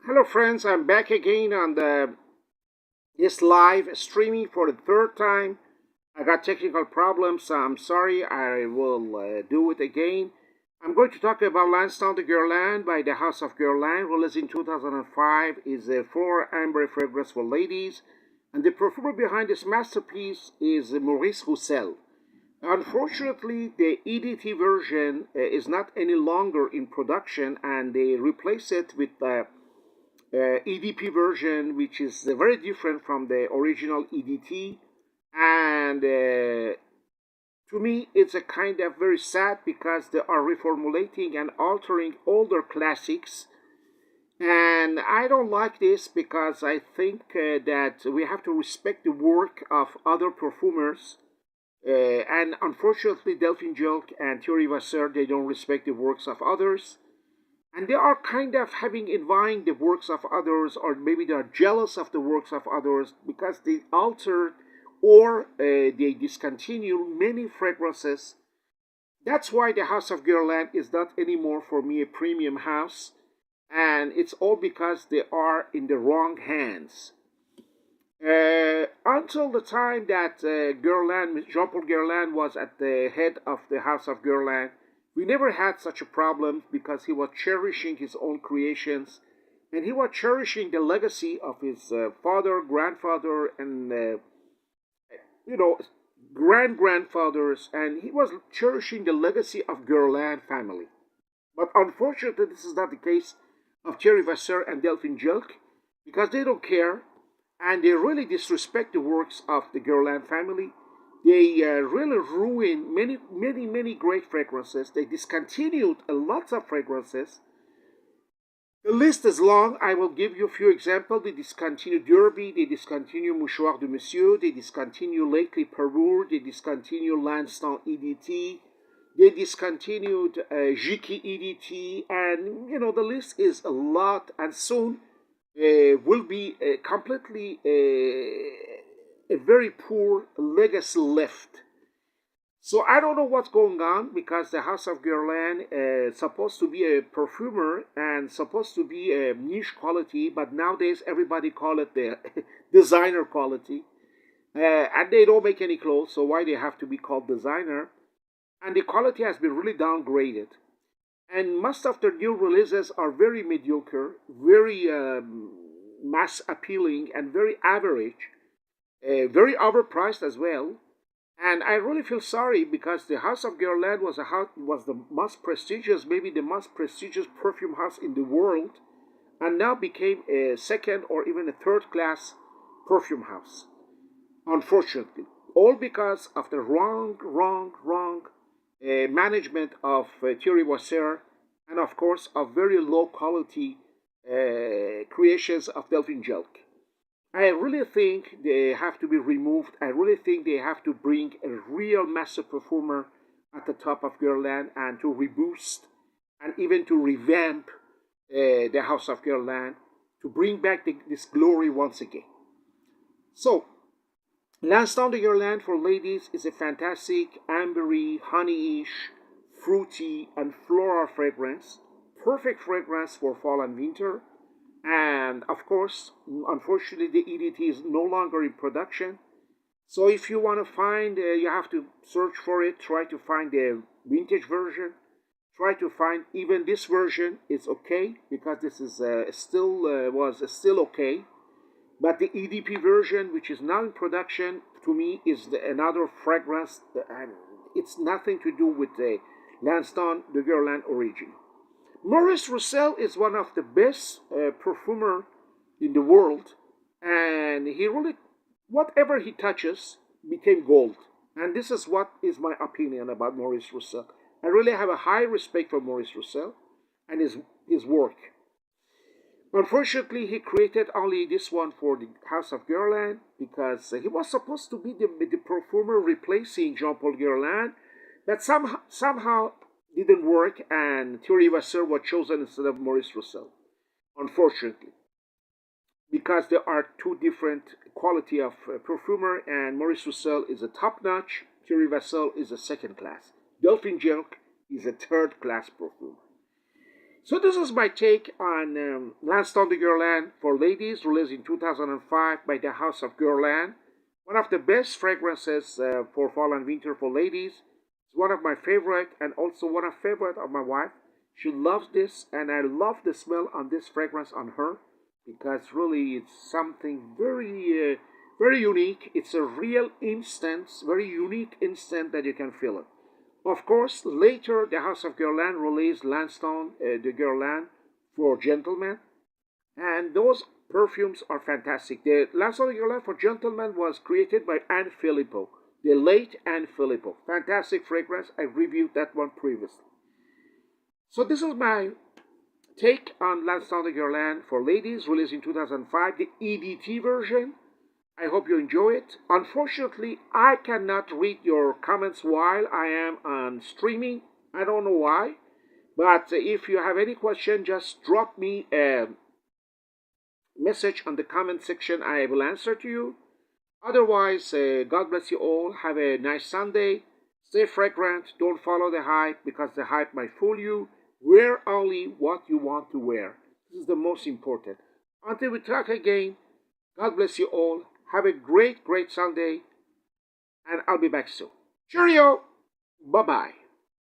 Hello, friends. I'm back again on this live streaming for the third time. I got technical problems, so I'm sorry. I will do it again. I'm going to talk about Lansdowne de Guerlain by the House of Guerlain, released in 2005. Is a floral amber fragrance for ladies, and the perfumer behind this masterpiece is Maurice Roucel. Unfortunately, the EDT version is not any longer in production, and they replace it with EDP version, which is very different from the original EDT. And to me, it's a kind of very sad because they are reformulating and altering older classics. And I don't like this because I think that we have to respect the work of other perfumers. And unfortunately, Delphine Jilk and Thierry Vasseur, they don't respect the works of others, and they are kind of having envying the works of others, or maybe they are jealous of the works of others because they alter or they discontinue many fragrances. That's why the House of Guerlain is not anymore for me a premium house, and it's all because they are in the wrong hands. Until the time that Guerlain, Jean-Paul Guerlain was at the head of the House of Guerlain, we never had such a problem because he was cherishing his own creations, and he was cherishing the legacy of his father, grandfather, and you know grand grandfathers, and he was cherishing the legacy of Guerlain family. But unfortunately, this is not the case of Thierry Vasseur and Delphine Jilk because they don't care, and they really disrespect the works of the Guerlain family. They really ruined many great fragrances. They discontinued a lot of fragrances. The list is long. I will give you a few examples. They discontinued Derby, they discontinued Mouchoir de Monsieur, they discontinued lately Parure, they discontinued Lansdowne EDT, they discontinued Jiki EDT, and the list is a lot. And soon will be completely a very poor legacy left. So I don't know what's going on because the House of Guerlain is supposed to be a perfumer and supposed to be a niche quality, but nowadays everybody call it the designer quality, and they don't make any clothes, so why they have to be called designer? And the quality has been really downgraded, and most of their new releases are very mediocre, very mass appealing, and very average, very overpriced as well. And I really feel sorry because the House of Guerlain was the most prestigious, maybe the most prestigious perfume house in the world, and now became a second or even a third class perfume house. Unfortunately, all because of the wrong management of Thierry Wasser, and of course of very low quality creations of Delphine Jelk. I really think they have to be removed. I really think they have to bring a real master performer at the top of Guerlain and to reboost and even to revamp the House of Guerlain to bring back this glory once again. So, Lansdowne de Guerlain for ladies is a fantastic ambery, honeyish, fruity, and floral fragrance. Perfect fragrance for fall and winter. And of course, unfortunately, the EDT is no longer in production. So if you want to find, you have to search for it. Try to find the vintage version. Try to find even this version is okay because this is still was still okay. But the EDP version, which is now in production, to me is another fragrance, and it's nothing to do with the Lansdowne de Guerlain origin. Maurice Roucel is one of the best perfumer in the world, and he really, whatever he touches, became gold. And this is what is my opinion about Maurice Roucel. I really have a high respect for Maurice Roucel and his work. Unfortunately, he created only this one for the House of Guerlain because he was supposed to be the perfumer replacing Jean-Paul Guerlain, but somehow didn't work, and Thierry Vasseur was chosen instead of Maurice Roucel. Unfortunately, because there are two different quality of perfumer, and Maurice Roucel is a top notch, Thierry Vasseur is a second class, Delphine Jilk is a third class perfumer. So this is my take on Lansdowne de Guerlain for ladies, released in 2005 by the House of Guerlain. One of the best fragrances for fall and winter for ladies. It's one of my favorite and also one of favorite of my wife. She loves this, and I love the smell on this fragrance on her because really it's something very unique. It's a real instance, very unique instant that you can feel it. Of course, later the House of Guerlain released Lansdowne de Guerlain for gentlemen, and those perfumes are fantastic. The Lansdowne de Guerlain for gentlemen was created by Anne Filippo, the late Anne Filippo. Fantastic fragrance. I reviewed that one previously. So this is my take on Lansdowne de Guerlain for ladies, released in 2005, the EDT version. I hope you enjoy it. Unfortunately, I cannot read your comments while I am on streaming. I don't know why. But if you have any question, just drop me a message on the comment section. I will answer to you. Otherwise, God bless you all. Have a nice Sunday. Stay fragrant. Don't follow the hype because the hype might fool you. Wear only what you want to wear. This is the most important. Until we talk again, God bless you all. Have a great Sunday, and I'll be back soon. Cheerio! Bye bye.